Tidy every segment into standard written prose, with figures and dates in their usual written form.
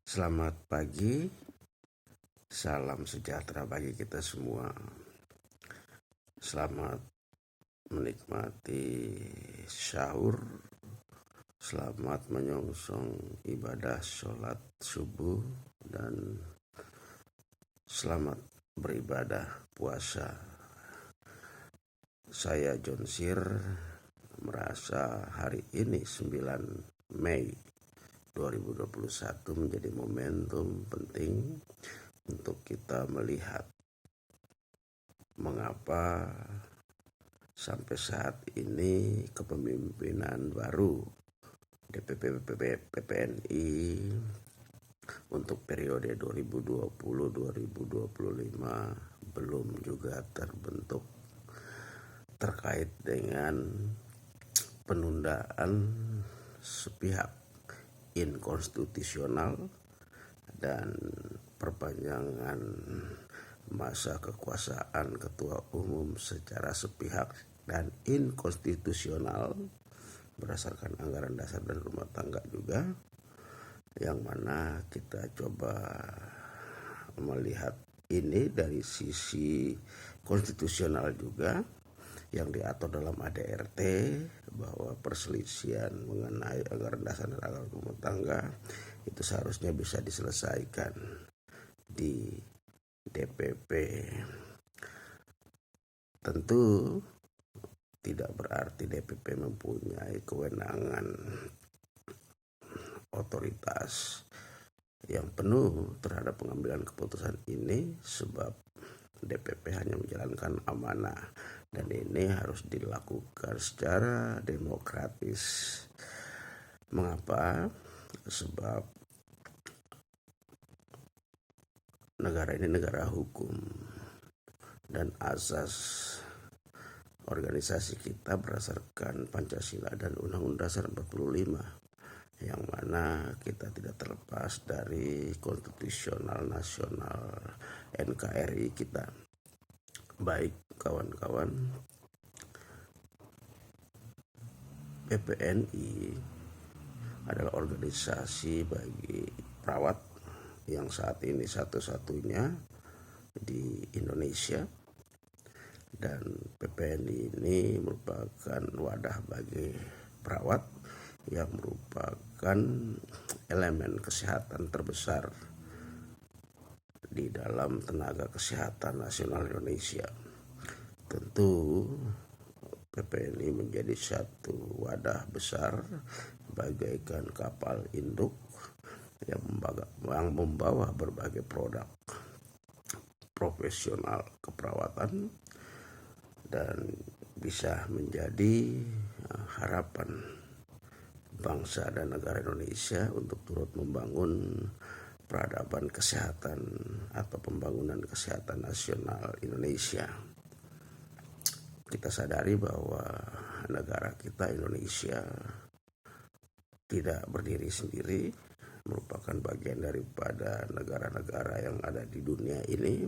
Selamat pagi, salam sejahtera bagi kita semua. Selamat menikmati sahur, selamat menyongsong ibadah sholat subuh, dan selamat beribadah puasa. Saya John Sir merasa hari ini 9 Mei 2021 menjadi momentum penting untuk kita melihat mengapa sampai saat ini kepemimpinan baru DPP PPNI untuk periode 2020-2025 belum juga terbentuk terkait dengan penundaan sepihak inkonstitusional dan perpanjangan masa kekuasaan ketua umum secara sepihak dan inkonstitusional berdasarkan anggaran dasar dan rumah tangga juga, yang mana kita coba melihat ini dari sisi konstitusional juga yang diatur dalam ADRT, bahwa perselisihan mengenai anggaran dasar dan anggaran rumah tangga itu seharusnya bisa diselesaikan di DPP. Tentu tidak berarti DPP mempunyai kewenangan otoritas yang penuh terhadap pengambilan keputusan ini, sebab DPP hanya menjalankan amanah dan ini harus dilakukan secara demokratis. Mengapa? Sebab negara ini negara hukum dan asas organisasi kita berdasarkan Pancasila dan Undang-Undang Dasar 45, yang mana kita tidak terlepas dari konstitusional nasional NKRI kita. Baik kawan-kawan, PPNI adalah organisasi bagi perawat yang saat ini satu-satunya di Indonesia, dan PPNI ini merupakan wadah bagi perawat yang merupakan elemen kesehatan terbesar di dalam tenaga kesehatan nasional Indonesia. Tentu PPNI menjadi satu wadah besar bagaikan kapal induk yang membawa berbagai produk profesional keperawatan dan bisa menjadi harapan bangsa dan negara Indonesia untuk turut membangun peradaban kesehatan atau pembangunan kesehatan nasional Indonesia. Kita sadari bahwa negara kita Indonesia tidak berdiri sendiri, merupakan bagian daripada negara-negara yang ada di dunia ini,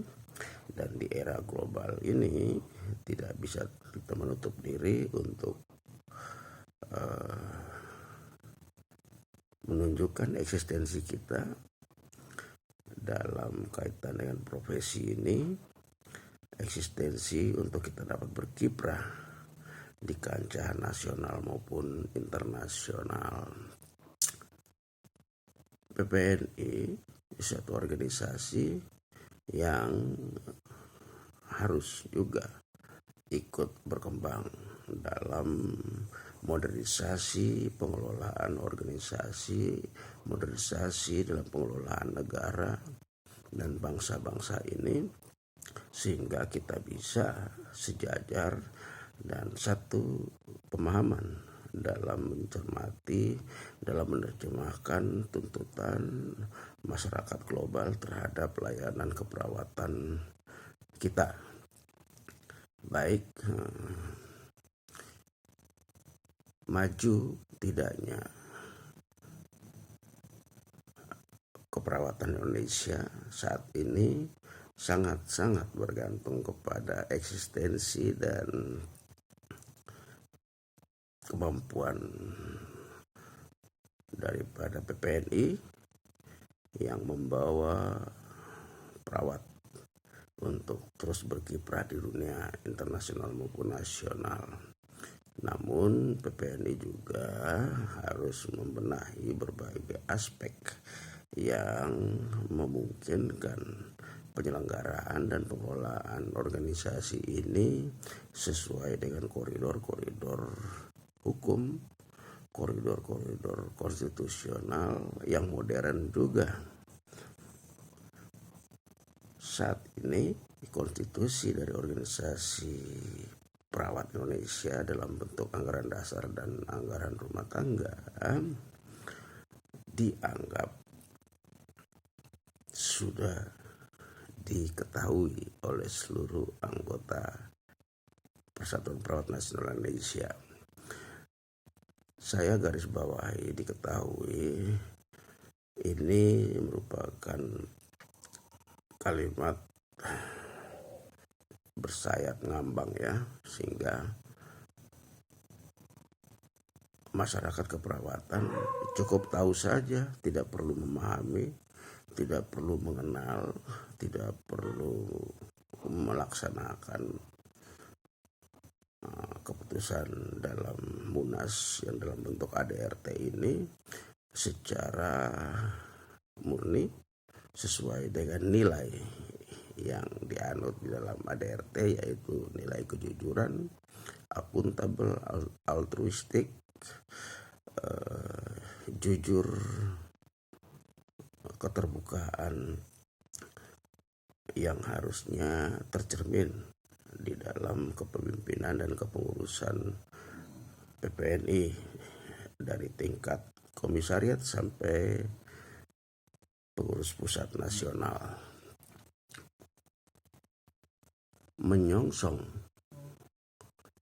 dan di era global ini tidak bisa kita menutup diri untuk menunjukkan eksistensi kita dalam kaitan dengan profesi ini, eksistensi untuk kita dapat berkiprah di kancah nasional maupun internasional. PPNI satu organisasi yang harus juga ikut berkembang dalam modernisasi pengelolaan organisasi, modernisasi dalam pengelolaan negara dan bangsa-bangsa ini, sehingga kita bisa sejajar dan satu pemahaman dalam mencermati, dalam menerjemahkan tuntutan masyarakat global terhadap layanan keperawatan kita. Baik maju tidaknya keperawatan Indonesia saat ini sangat-sangat bergantung kepada eksistensi dan kemampuan daripada PPNI yang membawa perawat untuk terus berkiprah di dunia internasional maupun nasional. Namun PPNI juga harus membenahi berbagai aspek yang memungkinkan penyelenggaraan dan pengelolaan organisasi ini sesuai dengan koridor-koridor hukum, koridor-koridor konstitusional yang modern juga. Saat ini konstitusi dari organisasi perawat Indonesia dalam bentuk anggaran dasar dan anggaran rumah tangga dianggap sudah diketahui oleh seluruh anggota Persatuan Perawat Nasional Indonesia. Saya garis bawahi diketahui ini merupakan kalimat bersayap ngambang ya, sehingga masyarakat keperawatan cukup tahu saja, tidak perlu memahami, tidak perlu mengenal, tidak perlu melaksanakan keputusan dalam Munas yang dalam bentuk ADRT ini secara murni sesuai dengan nilai yang dianut di dalam ADRT, yaitu nilai kejujuran, akuntabel, altruistik, jujur, keterbukaan yang harusnya tercermin di dalam kepemimpinan dan kepengurusan PPNI dari tingkat komisariat sampai pengurus pusat nasional. Menyongsong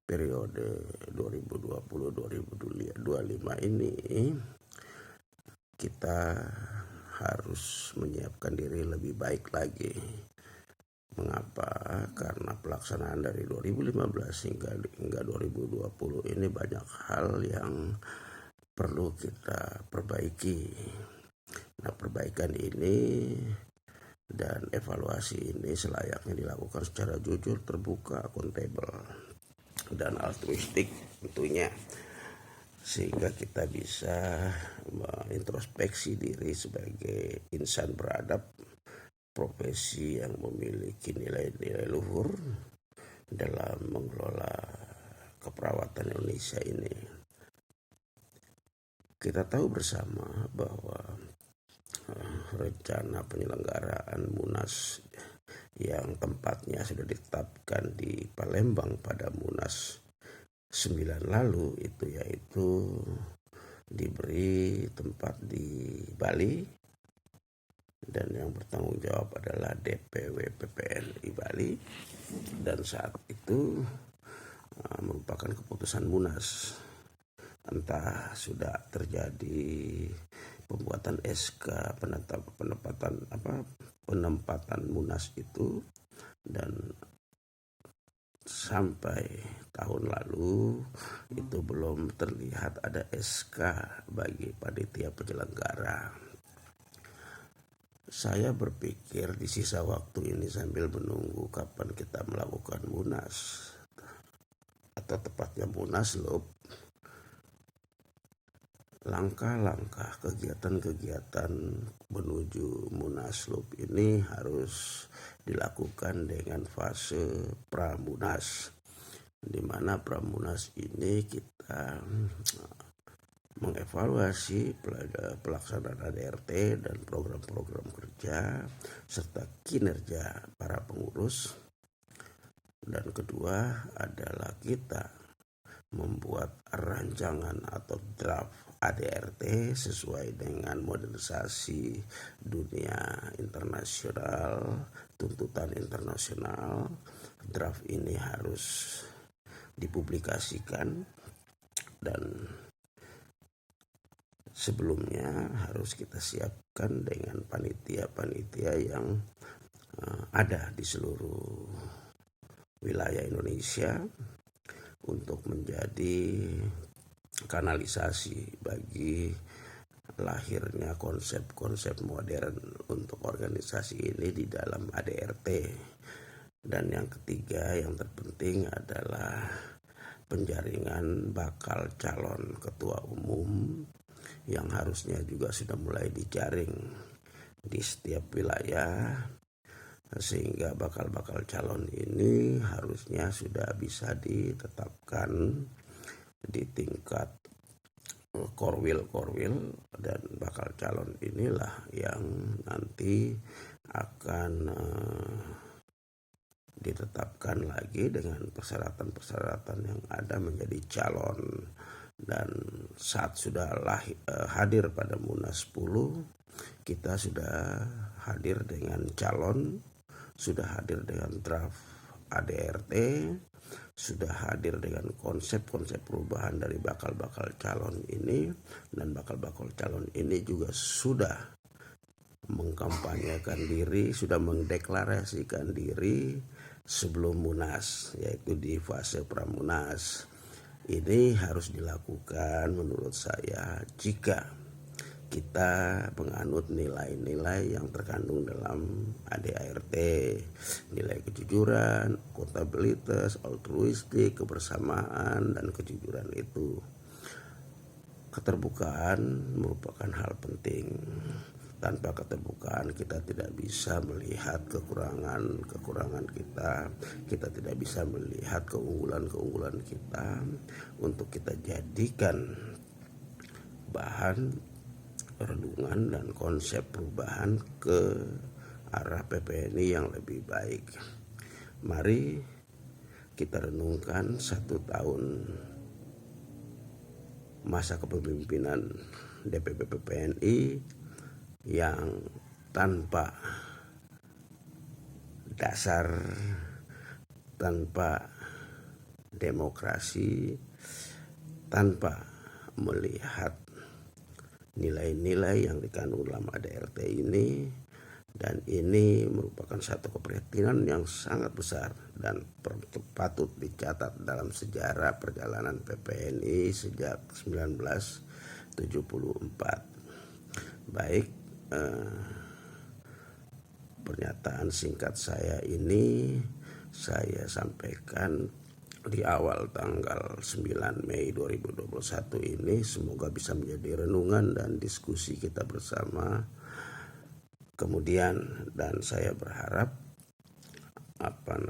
periode 2020-2025 ini, kita harus menyiapkan diri lebih baik lagi. Mengapa? Karena pelaksanaan dari 2015 hingga 2020 ini banyak hal yang perlu kita perbaiki. Nah, perbaikan ini dan evaluasi ini selayaknya dilakukan secara jujur, terbuka, akuntabel, dan altruistik tentunya, sehingga kita bisa mengintrospeksi diri sebagai insan beradab, profesi yang memiliki nilai-nilai luhur dalam mengelola keperawatan Indonesia ini. Kita tahu bersama bahwa rencana penyelenggaraan Munas yang tempatnya sudah ditetapkan di Palembang pada Munas 9 lalu itu, yaitu diberi tempat di Bali, dan yang bertanggung jawab adalah DPW PPNI Bali, dan saat itu merupakan keputusan Munas. Entah sudah terjadi pembuatan SK penempatan Munas itu, dan sampai tahun lalu itu belum terlihat ada SK bagi panitia penyelenggara. Saya berpikir di sisa waktu ini sambil menunggu kapan kita melakukan Munas, atau tepatnya Munaslup, langkah-langkah kegiatan-kegiatan menuju Munaslup ini harus dilakukan dengan fase Pramunas, di mana Pramunas ini kita mengevaluasi pelaksanaan ADRT dan program-program kerja serta kinerja para pengurus. Dan kedua adalah kita membuat rancangan atau draft ADRT sesuai dengan modernisasi dunia internasional, tuntutan internasional. Draft ini harus dipublikasikan, dan sebelumnya harus kita siapkan dengan panitia-panitia yang ada di seluruh wilayah Indonesia untuk menjadi kanalisasi bagi lahirnya konsep-konsep modern untuk organisasi ini di dalam ADRT. Dan yang ketiga yang terpenting adalah penjaringan bakal calon ketua umum yang harusnya juga sudah mulai dijaring di setiap wilayah, sehingga bakal calon ini harusnya sudah bisa ditetapkan di tingkat korwil, dan bakal calon inilah yang nanti akan ditetapkan lagi dengan persyaratan-persyaratan yang ada menjadi calon. Dan saat sudah hadir pada Munas 10, kita sudah hadir dengan calon, sudah hadir dengan draft ADRT, sudah hadir dengan konsep-konsep perubahan dari bakal calon ini, dan bakal calon ini juga sudah mengkampanyekan diri, sudah mendeklarasikan diri sebelum Munas, yaitu di fase pramunas. Ini harus dilakukan menurut saya jika kita menganut nilai-nilai yang terkandung dalam ADART, nilai kejujuran, akuntabilitas, altruistik, kebersamaan, dan kejujuran itu. Keterbukaan merupakan hal penting. Tanpa keterbukaan kita tidak bisa melihat kekurangan kita tidak bisa melihat keunggulan kita untuk kita jadikan bahan renungan dan konsep perubahan ke arah PPNI yang lebih baik. Mari kita renungkan 1 tahun masa kepemimpinan DPP PPNI yang tanpa dasar, tanpa demokrasi, tanpa melihat nilai-nilai yang dikandung dalam ADRT ini. Dan ini merupakan satu keprihatinan yang sangat besar dan patut dicatat dalam sejarah perjalanan PPNI sejak 1974. Baik, pernyataan singkat saya ini saya sampaikan di awal tanggal 9 Mei 2021 ini. Semoga bisa menjadi renungan dan diskusi kita bersama. Kemudian, dan saya berharap apa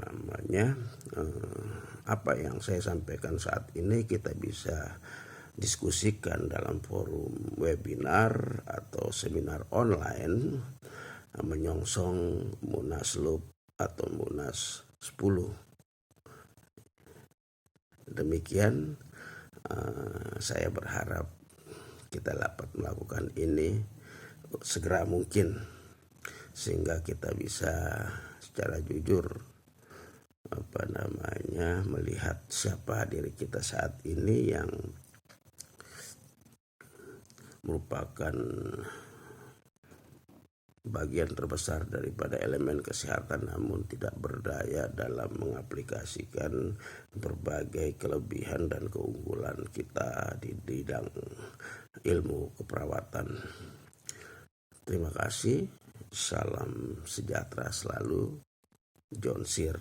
yang saya sampaikan saat ini kita bisa diskusikan dalam forum webinar atau seminar online menyongsong Munaslup atau Munas 10. Demikian, saya berharap kita dapat melakukan ini segera mungkin, sehingga kita bisa secara jujur melihat siapa diri kita saat ini yang merupakan bagian terbesar daripada elemen kesehatan, namun tidak berdaya dalam mengaplikasikan berbagai kelebihan dan keunggulan kita di bidang ilmu keperawatan. Terima kasih. Salam sejahtera selalu. John Sir,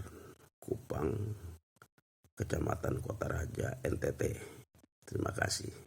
Kupang, Kecamatan Kota Raja, NTT. Terima kasih.